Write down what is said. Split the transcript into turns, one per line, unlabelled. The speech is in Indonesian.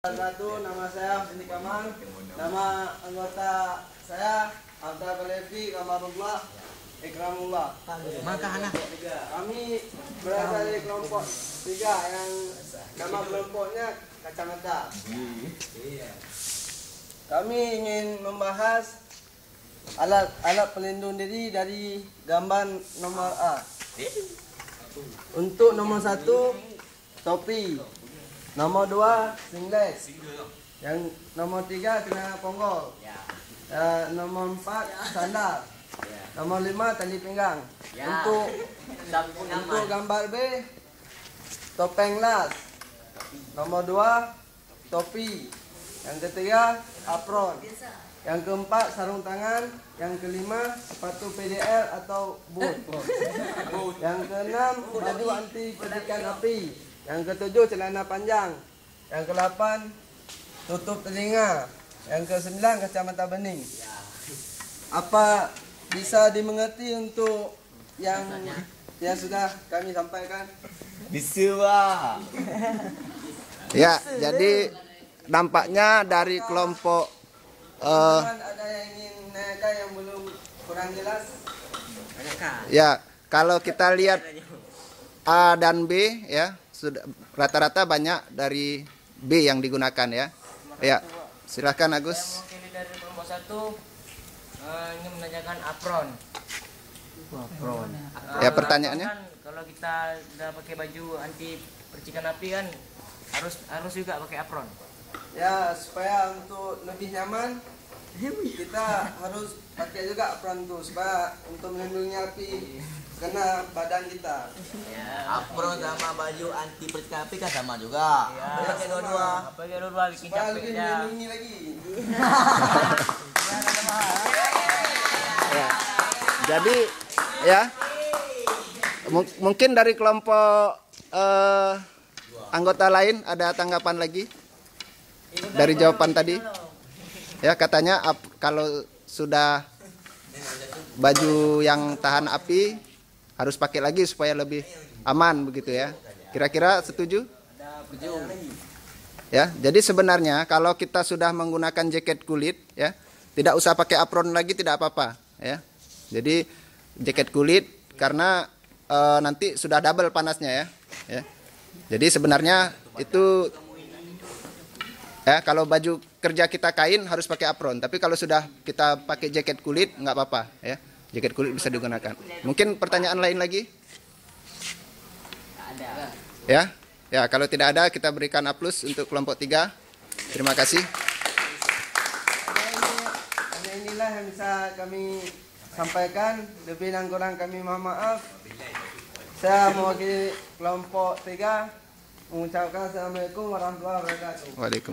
Satu, nama saya Husni Kamal, nama anggota saya Abdul Kalefi Kamarullah Ikramullah. Kami berasal dari kelompok 3 yang nama kelompoknya kacamata. Kami ingin membahas alat pelindung diri dari gambar nomor A. Untuk nomor 1, topi. Nomor 2, singlet. Yang nomor 3, celana ponggol. Nomor 4, sandal. Nomor 5, tali pinggang. Untuk gambar B, topeng las. Nomor 2, topi. Yang ketiga, apron. Yang keempat, sarung tangan. Yang kelima, sepatu PDL atau boot. Yang keenam, baju anti percikan api. Yang ketujuh, celana panjang. Yang ke-8, tutup telinga. Yang ke-9, kacamata bening. Apa bisa dimengerti untuk yang sudah kami sampaikan?
Bisa. Ya, jadi nampaknya dari kelompok
Ada yang ingin nanyakan yang belum kurang jelas?
ya, kalau kita lihat A dan B ya, sudah rata-rata banyak dari B yang digunakan ya. Ya, silakan Agus.
Mewakili dari kelompok 1 ingin menanyakan apron.
Ya, pertanyaannya?
Kan, kalau kita udah pakai baju anti percikan api kan harus juga pakai apron.
Ya, supaya untuk lebih nyaman kita harus pakai juga apron tuh, supaya untuk melindungi api kena badan kita.
Apron sama baju anti percikan api kan sama juga. Pakai dua-dua.
Pakai dua bikin
Supaya
capek
lebih
ya.
melindungi lagi.
Ya. Jadi ya, mungkin dari kelompok anggota lain ada tanggapan lagi dari jawaban tadi. Ya, katanya kalau sudah baju yang tahan api harus pakai lagi supaya lebih aman begitu ya. Kira-kira setuju? Ya, jadi sebenarnya kalau kita sudah menggunakan jaket kulit ya, tidak usah pakai apron lagi, tidak apa-apa ya. Jadi jaket kulit karena nanti sudah double panasnya ya. Jadi sebenarnya itu ya, kalau baju kerja kita kain harus pakai apron, tapi kalau sudah kita pakai jaket kulit nggak apa-apa ya. Jaket kulit bisa digunakan. Mungkin pertanyaan lain lagi? Ya. Ya, kalau tidak ada kita berikan A+ untuk kelompok 3. Terima kasih.
Hanya inilah yang bisa kami sampaikan. Lebih dan kurang kami mohon maaf. Saya mewakili kelompok 3 mengucapkan Assalamualaikum warahmatullahi wabarakatuh.
Waalaikumsalam.